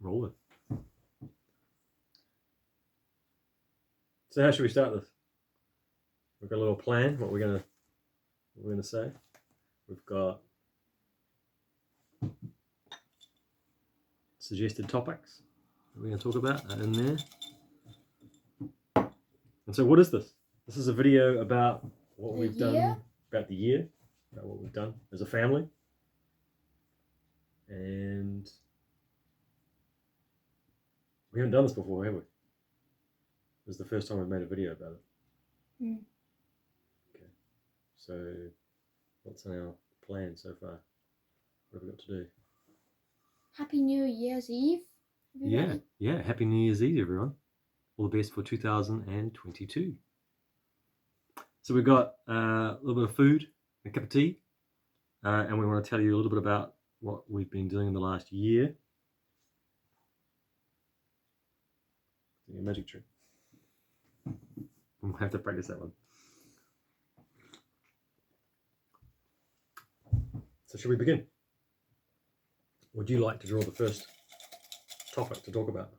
rolling. So how should we start this? We've got a little plan. What we're gonna say. We've got suggested topics that we're going to talk about in there. And so, what is this? This is a video about what we've done, about the year, about what we've done as a family, and we haven't done this before, have we? This is the first time we've made a video about it. Mm. Okay. So, what's in our plan so far? What have we got to do? Happy New Year's Eve. Everybody. Yeah. Happy New Year's Eve, everyone. All the best for 2022. So we've got a little bit of food, a cup of tea, and we want to tell you a little bit about what we've been doing in the last year. A magic trick. We'll have to practice that one. So should we begin? Would you like to draw the first topic to talk about?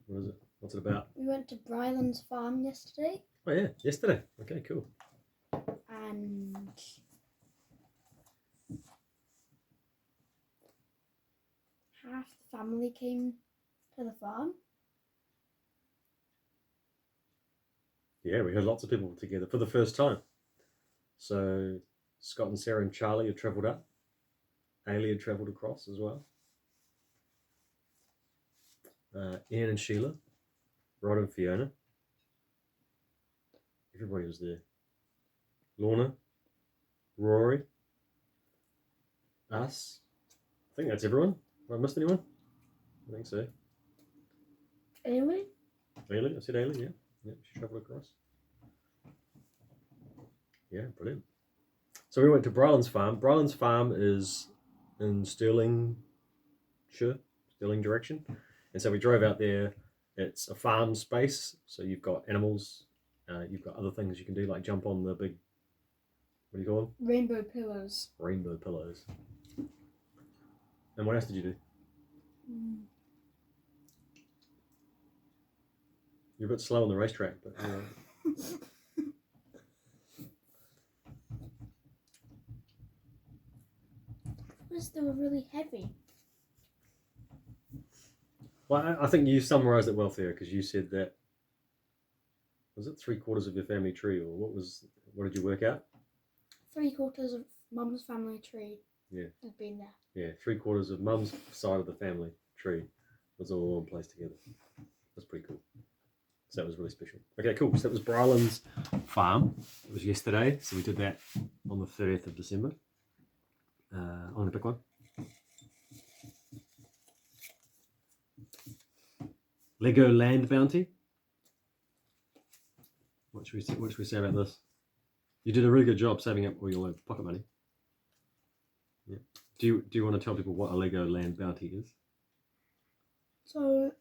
What is it? What's it about? We went to Bryland's farm yesterday. Oh yeah, yesterday. Okay, cool. And half the family came to the farm. Yeah, we had lots of people together for the first time. So Scott and Sarah and Charlie had travelled up. Ailey had travelled across as well. Ian and Sheila, Rod and Fiona. Everybody was there. Lorna, Rory, us. I think that's everyone. Have I missed anyone? I think so. Anyway? Ailey, I said Ailey, yeah. Yeah, she travelled across. Yeah, brilliant. So we went to Bryland's farm. Bryland's farm is in Stirling direction. And so we drove out there. It's a farm space, so you've got animals, you've got other things you can do, like jump on the big, what do you call them? Rainbow pillows. Rainbow pillows. And what else did you do? You're a bit slow on the racetrack, but They were really heavy. Well, I think you summarised it well, Theo, because you said that, was it 3/4 of your family tree, or what did you work out? 3/4 of Mum's family tree. Yeah. Had been there. Yeah, 3/4 of Mum's side of the family tree was all in one place together. That's pretty cool. So that was really special. Okay, cool. So that was Bryland's farm. It was yesterday, so we did that on the 30th of December. I'm going to pick one. Lego Land Bounty. What should we say about this? You did a really good job saving up all your pocket money. Yeah. Do you want to tell people what a Lego Land Bounty is? So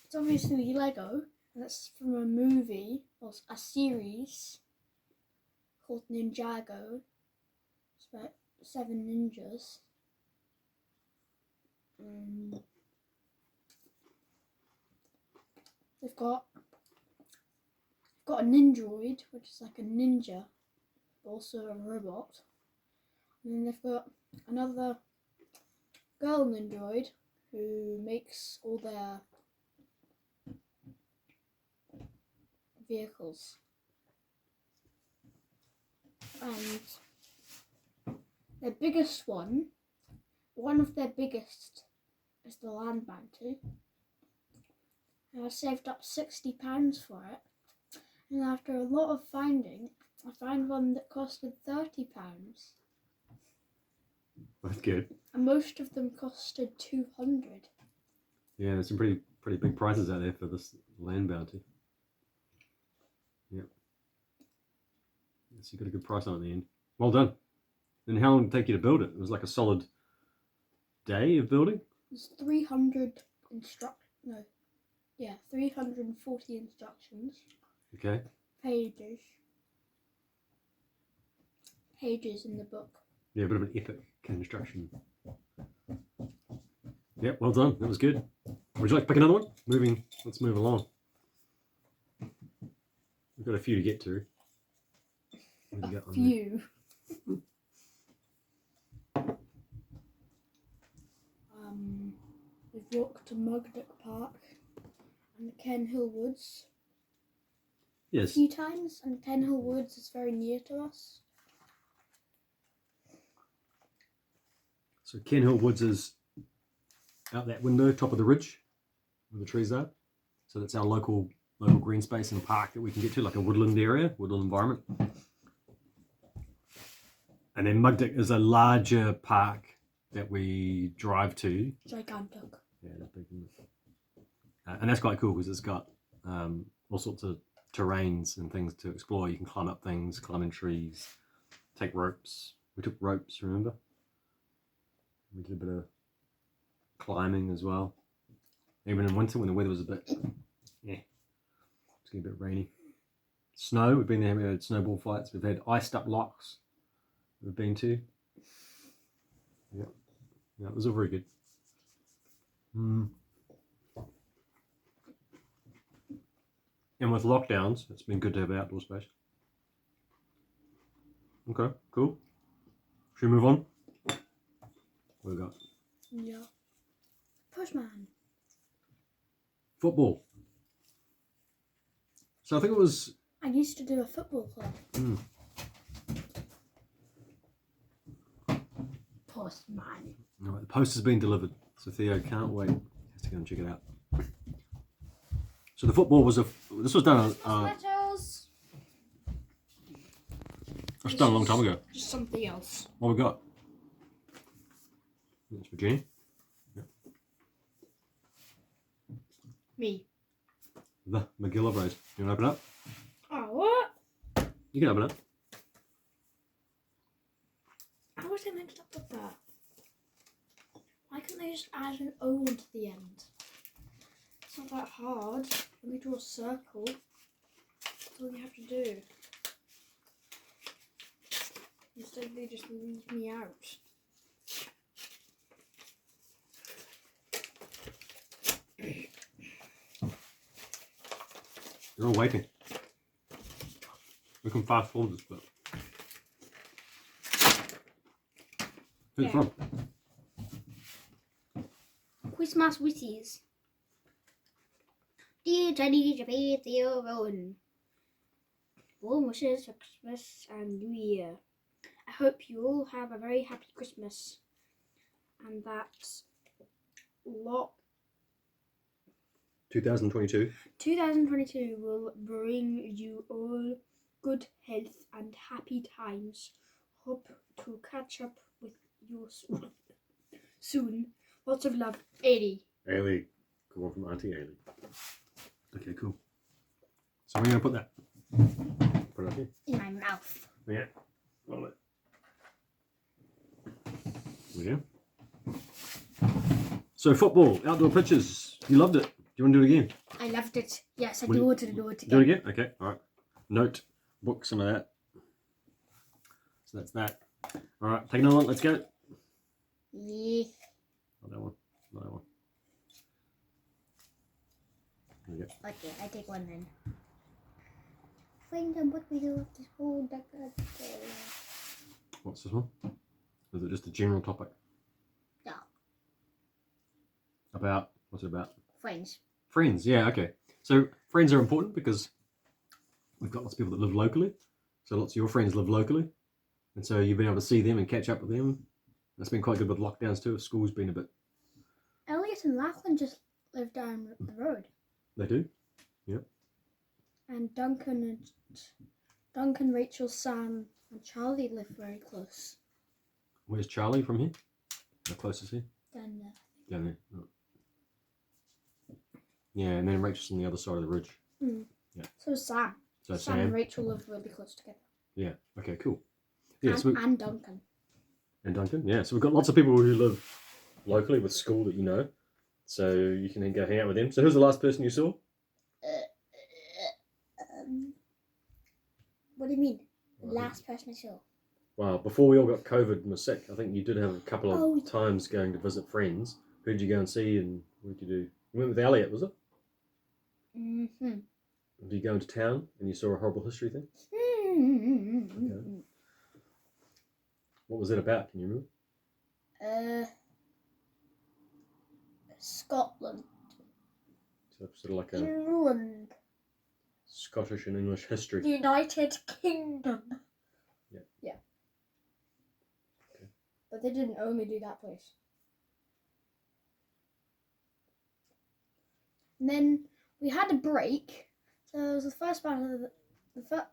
it's obviously Lego, and it's from a movie or a series called Ninjago. It's about 7 ninjas. They've got a Nindroid, which is like a ninja, but also a robot. And then they've got another girl Nindroid who makes all their vehicles. And their biggest one of their biggest is the Land Bounty. And I saved up £60 for it. And after a lot of finding, I found one that costed £30. That's good. And most of them costed £200. Yeah, there's some pretty big prices out there for this Land Bounty. Yep. So you got a good price on it in the end. Well done. And how long did it take you to build it? It was like a solid day of building? There's 300 Yeah, 340 instructions. Okay. Pages. Pages in the book. Yeah, a bit of an epic construction. Yeah, well done. That was good. Would you like to pick another one? Let's move along. We've got a few to get to. What do you got on there? Few. We've walked to Mugdock Park and Ken Hill Woods a Yes. few times, and Ken Hill Woods is very near to us. So Ken Hill Woods is out that window, top of the ridge, where the trees are. So that's our local green space and park that we can get to, like a woodland area, woodland environment. And then Mugdock is a larger park that we drive to. Gigantic. Yeah, that's big. Isn't it? And that's quite cool because it's got all sorts of terrains and things to explore. You can climb up things, climb in trees, take ropes. We took ropes, remember? We did a bit of climbing as well. Even in winter when the weather was a bit, it's getting a bit rainy. Snow, we've been there, we had snowball fights. We've had iced up locks we've been to. Yeah, it was all very good. And with lockdowns, it's been good to have outdoor space. Okay, cool. Should we move on? What have we got? Yeah. Postman. Football. So I think it was... I used to do a football club. Postman. All right, the post has been delivered, so Theo can't wait. He has to go and check it out. So the football was this was done Letters. it was done a long time ago. Just something else. What we got? That's for Jenny. Yeah. Me. The McGill Race. You want to open it up? Oh, what? You can open it. How was I mixed up with that? Why couldn't they just add an O onto the end? It's not that hard. Let me draw a circle. That's all you have to do. Instead they just leave me out. You're all waiting. We can fast forward this bit. Who's it from? Christmas Witties. Dear Jenny, Japan, Theo, Rowan. Warm wishes for Christmas and New Year. I hope you all have a very happy Christmas. And that 2022. 2022 will bring you all good health and happy times. Hope to catch up with you soon. Lots of love, Ailey. Ailey. Come on from Auntie Ailey. Okay, cool. So we're going to put that. Put it up here. In my mouth. Yeah. Roll it. There we go. So football, outdoor pitches. You loved it. Do you want to do it again? I loved it. Yes, I Will do you- want to do it Do again. it again? Okay, all right. Note, book some of that. So that's that. All right, take another one. Let's go. Yeah. Not that one. Not that one. There we go. Okay, I take one then. Find out what we do with this whole decade. What's this one? Is it just a general topic? Yeah. About, what's it about? Friends. Friends, yeah, okay. So friends are important because we've got lots of people that live locally. So lots of your friends live locally. And so you've been able to see them and catch up with them. That's been quite good with lockdowns too. School's been a bit... Elliot and Lachlan just live down the road. They do? Yep. And Duncan, Rachel, Sam, and Charlie live very close. Where's Charlie from here? How close is he? Down there. Down there. Oh. Yeah, and then Rachel's on the other side of the ridge. So Sam. So Sam and Sam. Rachel live really close together. Yeah. Okay. Cool. Yeah. And Duncan. And Duncan. Yeah. So we've got lots of people who live locally with school that you know. So you can go hang out with them. So who's the last person you saw? What do you mean? Well, Last person I saw. Wow, before we all got COVID and were sick, I think you did have a couple of Oh. times going to visit friends. Who did you go and see and what did you do? You went with Elliot, was it? Mm-hmm. Did you go into town and you saw a horrible history thing? Mm-hmm. What was it about? Can you remember? Scotland. So sort of like a England. Scottish and English history. United Kingdom. Yeah. Yeah. Okay. But they didn't only do that place. And then we had a break. So it was the first part of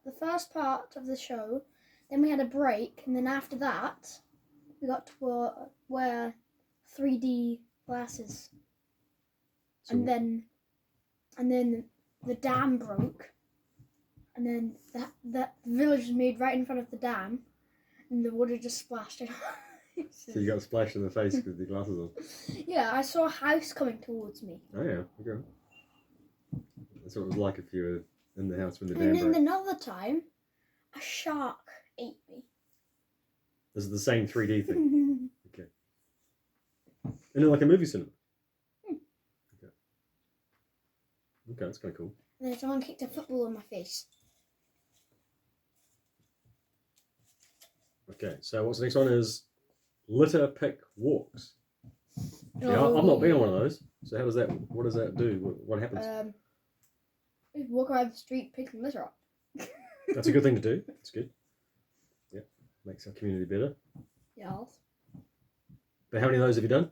the first part of the show. Then we had a break, and then after that, we got to wear 3D glasses. So, And then the dam broke, and then the village was made right in front of the dam, and the water just splashed in. so you got splashed in the face with the glasses on. Yeah, I saw a house coming towards me. Oh yeah, okay. That's what it was like if you were in the house when the dam And then broke. another time, a shark ate me. This is the same 3D thing. Okay. And then like a movie cinema. Okay. Okay, that's kind of cool. And then someone kicked a football in my face. Okay, so what's the next one is litter pick walks. Yeah, I've not been on one of those. So how does that? What does that do? What happens? We walk around the street picking litter up. That's a good thing to do. That's good. Yeah, makes our community better. Yeah. But how many of those have you done?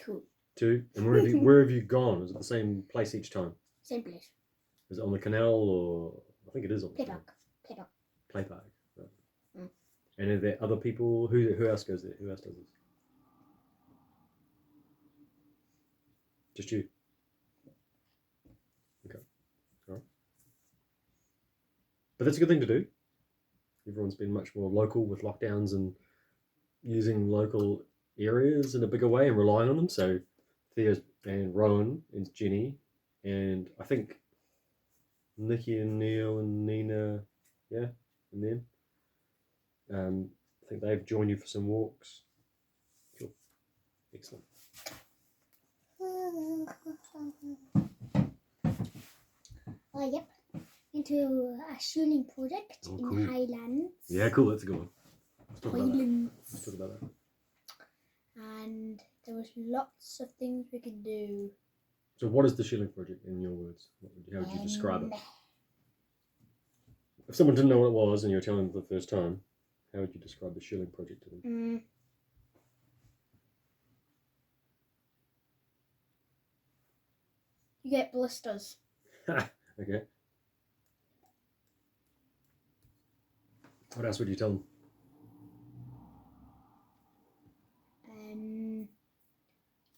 2. 2. And where have you gone? Is it the same place each time? Same place. Is it on the canal or I think it is on the Play canal. park. Play park. Play park. Right. Mm. And are there other people? Who else goes there? Who else does this? Just you. Okay. All right. But that's a good thing to do. Everyone's been much more local with lockdowns and using local areas in a bigger way and relying on them. So Thea's and Rowan and Jenny and I think Nikki and Neil and Nina, yeah, and them. I think they've joined you for some walks. Cool. Excellent. Oh, yep. Into a shooting project Oh, in cool. Highlands. Yeah, cool. That's a good one. Let's talk about that. Highlands. Let's talk about that. And there was lots of things we could do. So, what is the Shilling Project in your words? How would you describe it? If someone didn't know what it was and you were telling them for the first time, how would you describe the Shilling Project to them? You get blisters. Okay. What else would you tell them?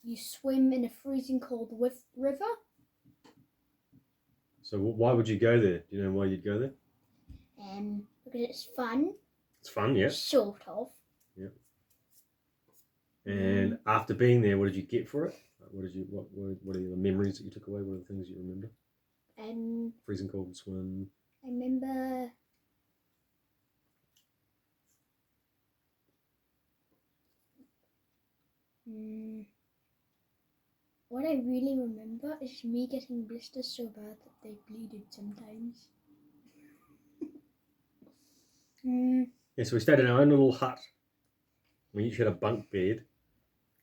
You swim in a freezing cold river. So, why would you go there? Do you know why you'd go there? Because it's fun. It's fun, yeah. Sort of. Yeah. And after being there, what did you get for it? What are the memories that you took away? What are the things you remember? Freezing cold swim. I remember what I really remember is me getting blisters so bad that they bleeded sometimes. Yeah, so we stayed in our own little hut. We each had a bunk bed.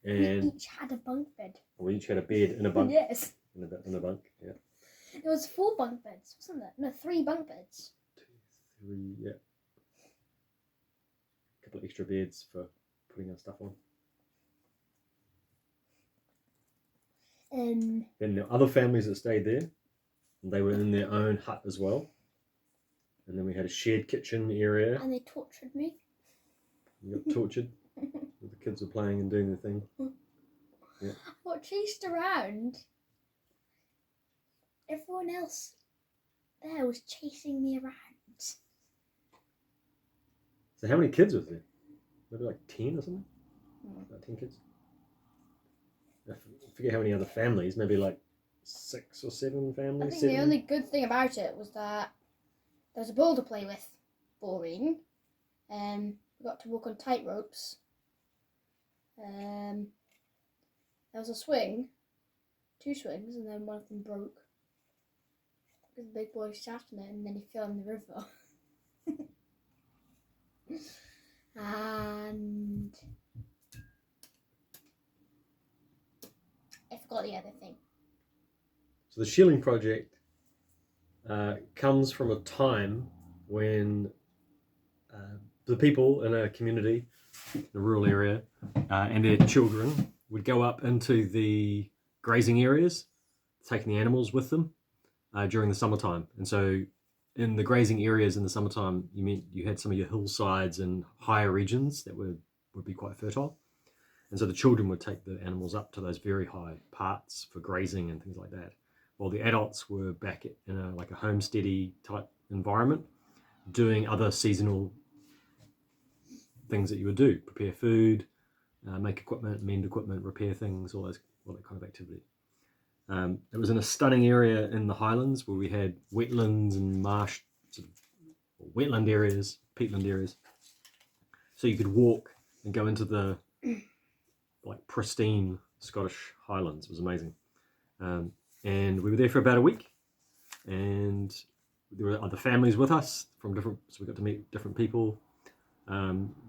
And we each had a bunk bed. We each had a bed in a bunk. Yes. In a bunk, yeah. There was 4 bunk beds, wasn't there? No, 3 bunk beds. 2, 3, yeah. A couple of extra beds for putting our stuff on. Then there were other families that stayed there. And they were in their own hut as well. And then we had a shared kitchen area. And they tortured me. You got tortured. The kids were playing and doing their thing. Yeah. I got chased around. Everyone else there was chasing me around. So how many kids was there? Maybe like 10 or something? About 10 kids? I forget how many other families, maybe like 6 or 7 I families. think 7. the only good thing about it was that there was a ball to play with. Boring. We got to walk on tight ropes. There was a swing, 2 swings, and then one of them broke. Because the big boy sat on it and then he fell in the river. And I forgot the other thing. So the Shieling project comes from a time when the people in a community, in a rural area, and their children would go up into the grazing areas, taking the animals with them during the summertime. And so in the grazing areas in the summertime, you had some of your hillsides and higher regions that would be quite fertile. And so the children would take the animals up to those very high parts for grazing and things like that, while the adults were back in a homesteady type environment, doing other seasonal things that you would do: prepare food, make equipment, mend equipment, repair things, all that kind of activity. It was in a stunning area in the Highlands where we had wetlands and marsh, sort of wetland areas, peatland areas. So you could walk and go into the pristine Scottish Highlands. It was amazing. And we were there for about a week, and there were other families with us from different, so we got to meet different people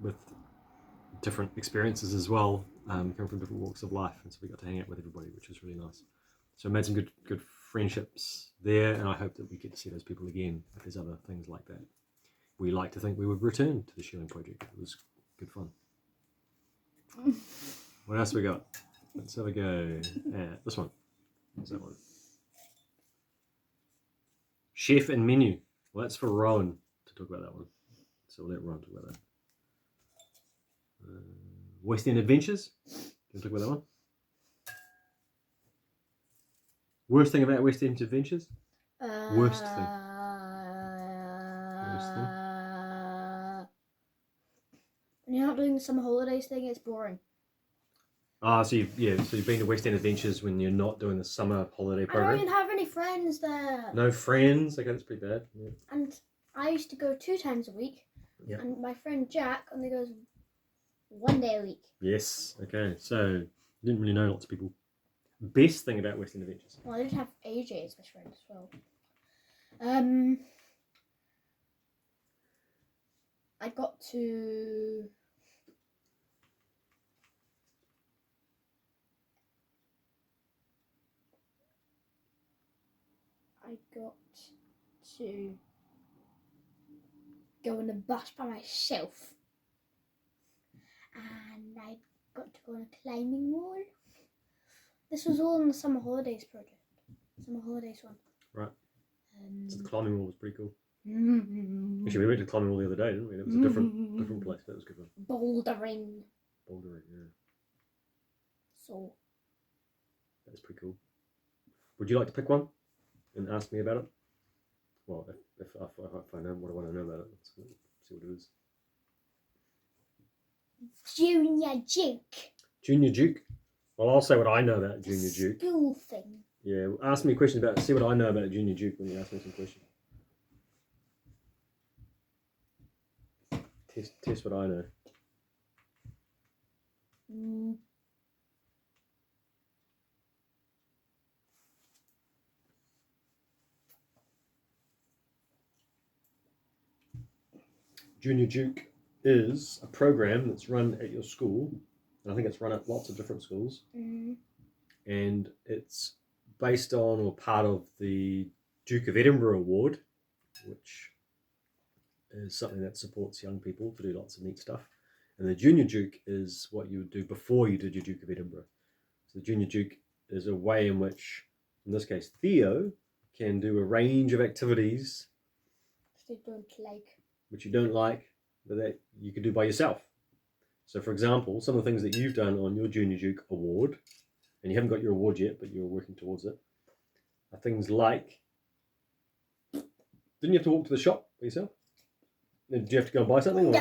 with different experiences as well, coming from different walks of life, and so we got to hang out with everybody, which was really nice. So I made some good friendships there, and I hope that we get to see those people again if there's other things like that. We like to think we would return to the Shieling project. It was good fun. What else we got? Let's have a go at this one. What's that one? Chef and menu. Well, that's for Rowan to talk about that one. So we'll let Rowan talk about that. West End Adventures. Do you want to talk about that one? Worst thing about West End Adventures? Worst thing. Worst thing. When you're not doing the summer holidays thing, it's boring. So you've been to West End Adventures when you're not doing the summer holiday I program? don't even have any friends there. No friends? Okay, that's pretty bad. Yeah. And I used to go 2 times a week. Yeah. And my friend Jack only goes 1 day a week. Yes, okay. So you didn't really know lots of people. Best thing about West End Adventures? Well, I did have AJ as best friend as well. I got to go on a bus by myself, and I got to go on a climbing wall. This was all in the summer holidays project. Summer holidays one. Right. So the climbing wall was pretty cool. Mm-hmm. Actually, we went to climbing wall the other day, didn't we? It was a different place. That was good fun. Bouldering. Yeah. So. That's pretty cool. Would you like to pick one and ask me about it? Well, if I know what I want to know about it, let's see what it is. Junior Duke. Junior Duke. Well, I'll say what I know about Junior Duke. School thing. Yeah, ask me a question about it. See what I know about Junior Duke when you ask me some questions. Test what I know. Junior Duke is a program that's run at your school, and I think it's run at lots of different schools. Mm-hmm. And it's based on or part of the Duke of Edinburgh Award, which is something that supports young people to do lots of neat stuff. And the Junior Duke is what you would do before you did your Duke of Edinburgh. So the Junior Duke is a way in which, in this case, Theo can do a range of activities which you don't like, but that you could do by yourself. So, for example, some of the things that you've done on your Junior Duke Award, and you haven't got your award yet, but you're working towards it, are things like, didn't you have to walk to the shop by yourself? Did you have to go and buy something?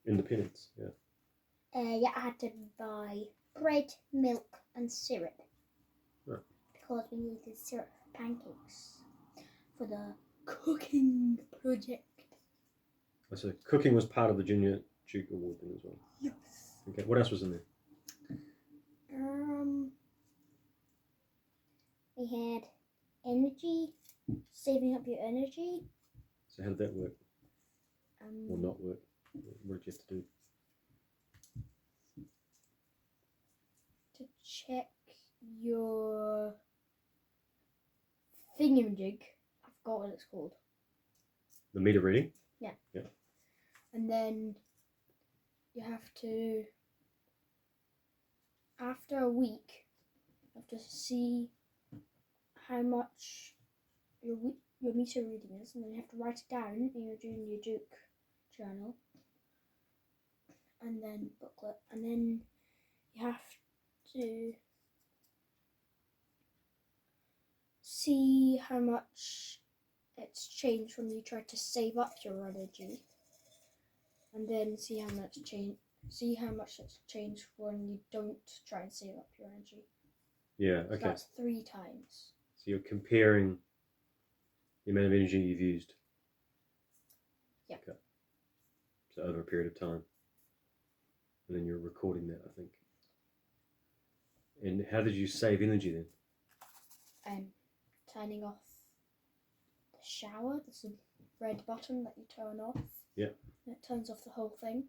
Independence, yeah. yeah, I had to buy bread, milk, and syrup. Oh. Because we needed syrup for pancakes for the cooking project. So cooking was part of the Junior Duke Award then as well. Yes. Okay, what else was in there? We had energy, saving up your energy. So how did that work? Or not work? What did you have to do? To check your thingamajig. I forgot what it's called. The meter reading? Yeah. Yeah. And then you have to, after a week, you have to see how much your meter reading is, and then you have to write it down in your Junior Duke journal, and then booklet, and then you have to see how much it's changed when you try to save up your energy, and then see how much it's changed when you don't try and save up your energy. Yeah, So okay. that's 3 times. So you're comparing the amount of energy you've used. Yeah. Okay. So over a period of time. And then you're recording that, I think. And how did you save energy then? Turning off the shower. There's a red button that you turn off. Yeah. And it turns off the whole thing.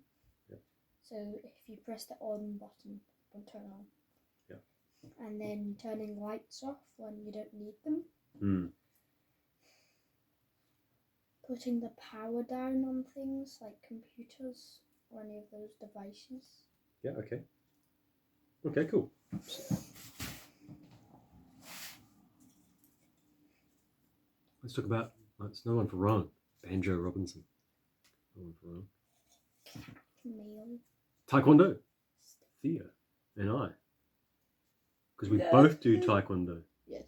Yeah. So if you press the on button, it will turn on. Yeah. And then turning lights off when you don't need them. Hmm. Putting the power down on things like computers or any of those devices. Yeah, okay. Okay, cool. Let's talk about, it's no one for Ron. Banjo Robinson. No one for Ron. Camille. Taekwondo. Thea and I. Because we both do Taekwondo. Yes.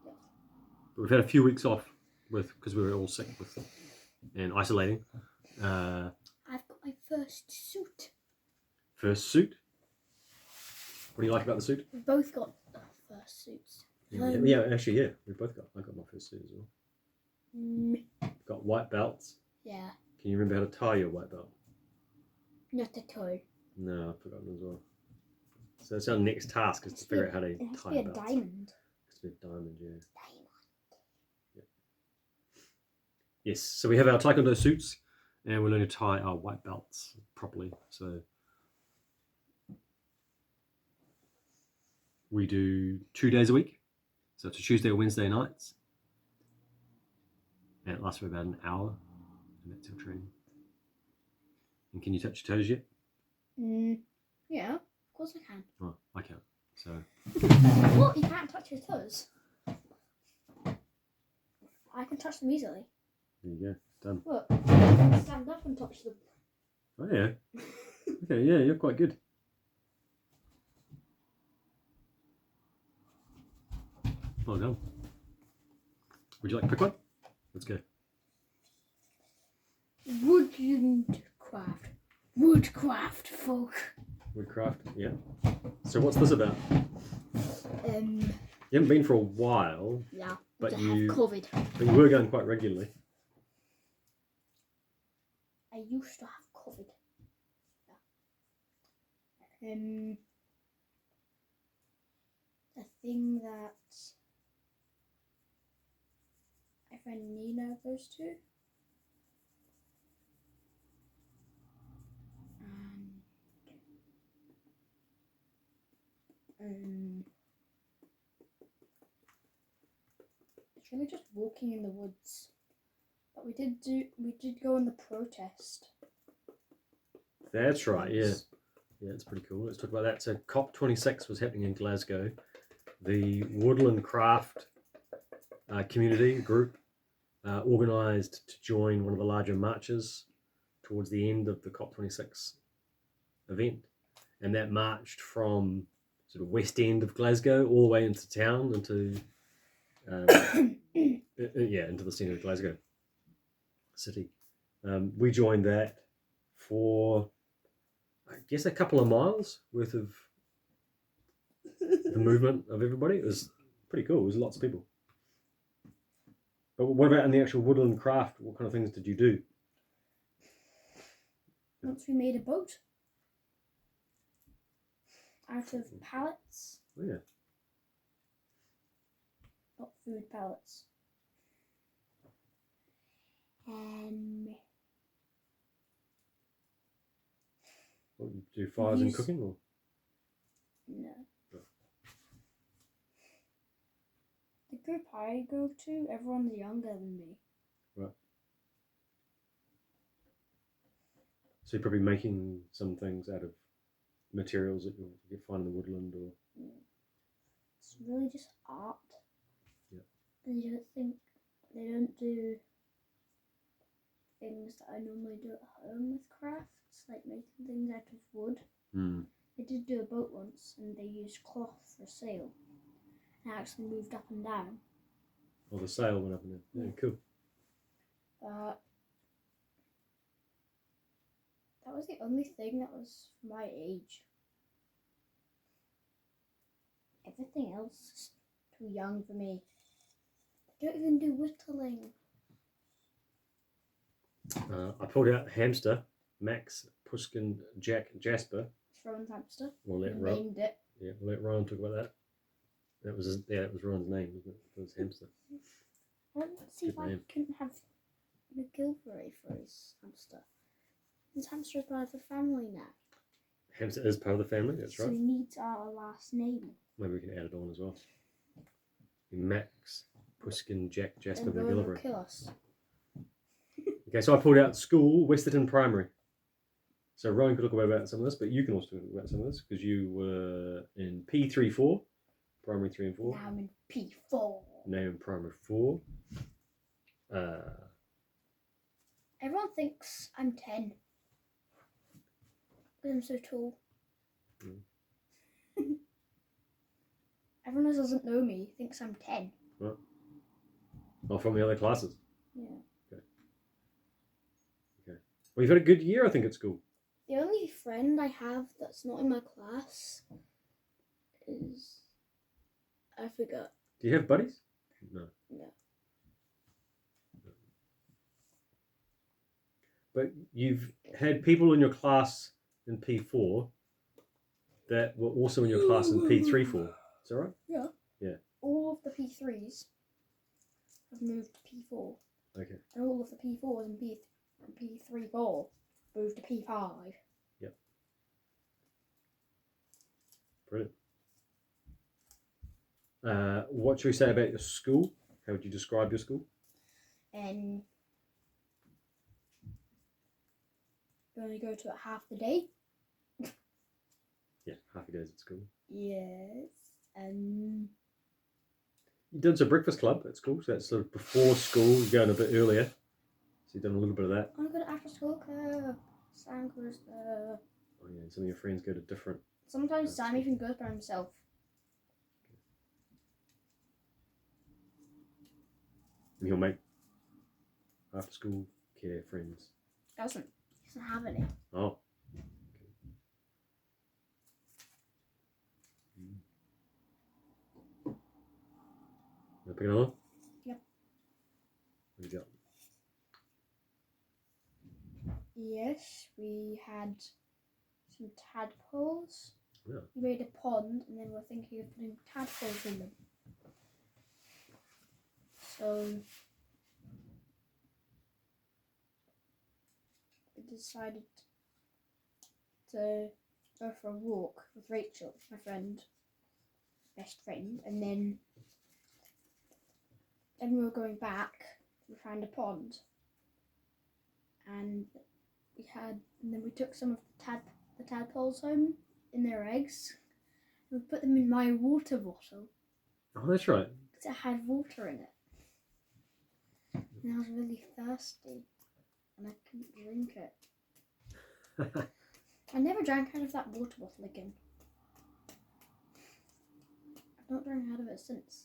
But we've had a few weeks off because we were all sick and isolating. I've got my first suit. First suit. What do you like about the suit? We both got first suits. Yeah, actually, yeah. We both got. I got my first suit as well. Got white belts. Yeah. Can you remember how to tie your white belt? Not at all. No, I've forgotten as well. So that's our next task is to figure out how to It has to tie be a belts. diamond. It has to be a diamond, yeah. Yes, so we have our Taekwondo suits and we're learning to tie our white belts properly. So we do 2 days a week. So it's a Tuesday or Wednesday nights. And it lasts for about an hour. And that's our training. And can you touch your toes yet? Yeah, of course I can. Oh, I can't. So What? You can't touch your toes? I can touch them easily. there you go. Done. Look, I can stand up and touch them. Oh yeah. Okay, yeah, you're quite good. Well done. Would you like to pick one? Let's go. Woodcraft folk. Woodcraft, yeah. So what's this about? You haven't been for a while, Yeah, but I you have COVID. but you were going quite regularly. I used to have COVID. Yeah. A thing that my friend Nina goes to. It's really just walking in the woods. But we did go on the protest. That's right, yeah. Yeah, it's pretty cool. Let's talk about that. So COP26 was happening in Glasgow. The Woodland Craft community group organised to join one of the larger marches towards the end of the COP26 event. And that marched from sort of west end of Glasgow all the way into town, into into the centre of Glasgow city. We joined that for I guess, a couple of miles worth of the movement of everybody. It was pretty cool. It was lots of people. But what about in the actual woodland craft? What kind of things did you do? Once we made a boat out of pallets, Oh, yeah. not food pallets. What, you do fires and Use- cooking? Or? No. Oh. The group I go to, everyone's younger than me. Right. So you're probably making some things out of materials that you find in the woodland, or It's really just art. Yeah. They don't do things that I normally do at home with crafts, like making things out of wood. They did do a boat once, and they used cloth for a sail. And it actually moved up and down. or the sail went up and down. Yeah, cool. But that was the only thing that was for my age. Everything else is too young for me. They don't even do whittling. I pulled out Hamster, Max, Pushkin, Jack, Jasper. It's Rowan's hamster. We'll let We Ron. named it. Yeah, we'll let Ryan talk about that. That was that was Ron's name, wasn't it? It was Hamster. Let's see if Good I name. couldn't have McGilvery for his hamster. His hamster is part of the family now. Hamster is part of the family. That's So right. he needs our last name. Maybe we can add it on as well. Max, Pushkin, Jack, Jasper, And Rowan will McGillivray. kill us. Okay, so I pulled out school, Westerton Primary. So Ryan could talk about some of this, but you can also talk about some of this because you were in P3-4, primary 3 and 4. Now I'm in P4. Now in primary 4. Everyone thinks I'm 10. Because I'm so tall. Everyone who doesn't know me thinks I'm 10. Oh, from the other classes. Yeah. Well, you've had a good year, I think, at school. The only friend I have that's not in my class is... I forgot. Do you have buddies? No. No. But you've had people in your class in P4 that were also in your class in P3-4. Is that right? Yeah. Yeah. All of the P3s have moved to P4. Okay. And all of the P4s and P3-4 moved to P5. Yep. Brilliant. What should we say about your school? How would you describe your school? And you only go to it half the day. Yeah, half your days at school. Yes. And You've done some breakfast club at school, so that's sort of before school, you're going a bit earlier. So you've done a little bit of that. I'm going to after school club. Sam goes there. Oh yeah, and some of your friends go to different. Sometimes Sam even goes by himself. And he'll make after school care friends. Doesn't. He doesn't have any. Oh. You pick another one? Yep. What do you got? Yes, we had some tadpoles. Yeah. We made a pond and then we're thinking of putting tadpoles in them. So we decided to go for a walk with Rachel, my friend, best friend, and then we were going back, we found a pond, and then we took some of the tadpoles home in their eggs, and we put them in my water bottle Oh, that's right. because it had water in it. And I was really thirsty, and I couldn't drink it. I never drank out of that water bottle again. I've not drank out of it since.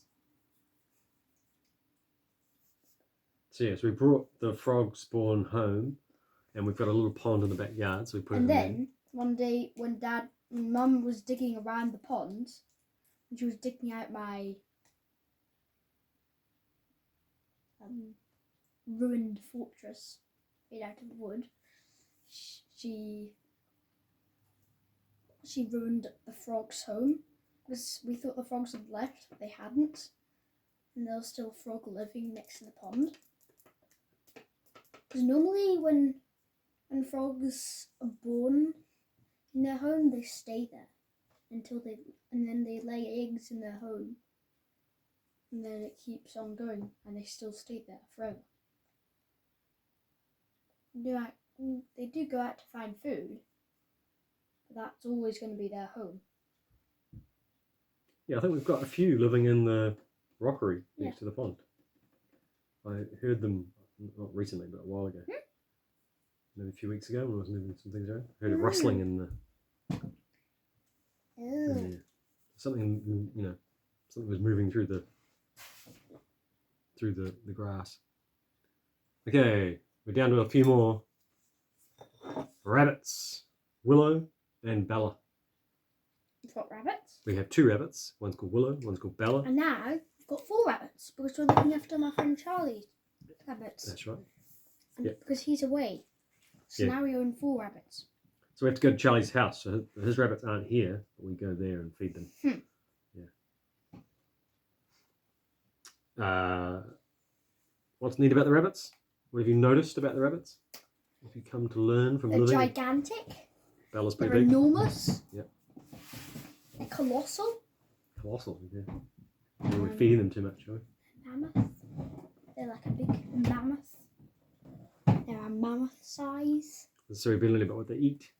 So yes, we brought the frog spawn home, and we've got a little pond in the backyard, so we put it And in then one day when Mum was digging around the pond, and she was digging out my ruined fortress made out of wood. She ruined the frogs' home because we thought the frogs had left, but they hadn't, and there was still a frog living next to the pond. Because normally when frogs are born in their home, they stay there and then they lay eggs in their home, and then it keeps on going, and they still stay there forever. They do go out to find food, but that's always going to be their home. Yeah, I think we've got a few living in the rockery next to the pond. I heard them, not recently, but a while ago. Maybe a few weeks ago when I was moving some things around. I heard a rustling in the something, something was moving through the grass. Okay, we're down to a few more rabbits, Willow and Bella. We've got rabbits. We have 2 rabbits. One's called Willow, one's called Bella. And now we've got 4 rabbits because we're looking after my friend Charlie's rabbits. That's right. Because he's away. So now we own 4 rabbits. So we have to go to Charlie's house. So his rabbits aren't here, but we go there and feed them. Yeah. What's neat about the rabbits? What have you noticed about the rabbits? Have you come to learn from They're living? gigantic. Bella's pretty They're big. enormous. Yep. They're colossal. Colossal, yeah. We're feeding them too much, are we? Mammoth. They're like a big mammoth. They're a mammoth size. So we've been learning about what they eat,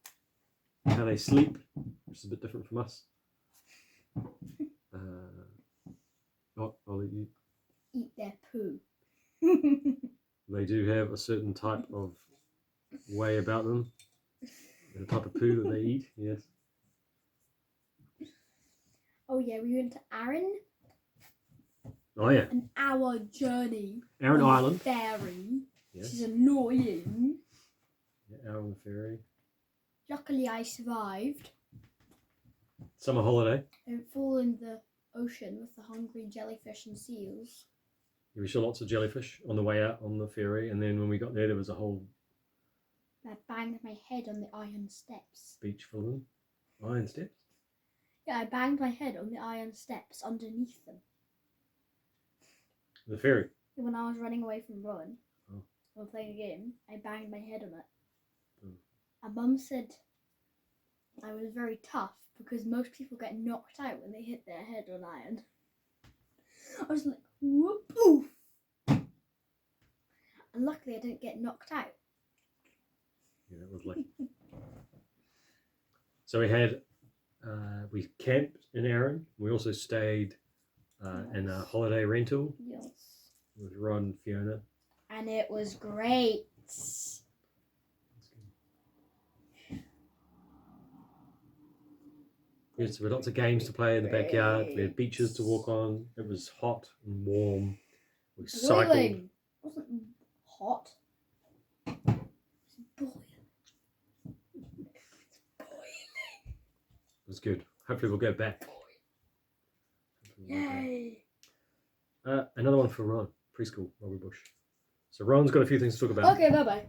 how they sleep, which is a bit different from us. I'll let you. Eat their poo. They do have a certain type of way about them, and the type of poo that they eat, yes. Oh yeah, we went to Arran. Oh yeah. An hour journey. Arran on Island. A ferry. Yes. Which is annoying. Yeah, Arran ferry. Luckily I survived. Summer holiday. I didn't fall in the ocean with the hungry jellyfish and seals. We saw lots of jellyfish on the way out on the ferry, and then when we got there was a whole I banged my head on the iron steps. beach full of them. Iron steps? Yeah, I banged my head on the iron steps underneath them. The ferry. When I was running away from Ron, Oh. while playing a game, I banged my head on it. Oh. And Mum said I was very tough because most people get knocked out when they hit their head on iron. I was like, whoop, poof. And luckily I didn't get knocked out. Yeah, that was lucky. So we camped in Arran. We also stayed in a holiday rental Yes. with Ron and Fiona. And it was great. Yes, there were lots of games to play in the backyard. We had beaches to walk on. It was hot and warm. We cycled. Boiling. It wasn't hot. It was boiling. It was good. Hopefully we'll go back. Yay. Another one for Ron, preschool, Robbie Bush. So Ron's got a few things to talk about. Okay, bye-bye.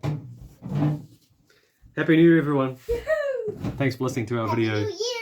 Happy New Year, everyone. Yoo-hoo! Thanks for listening to our Happy video. New Year!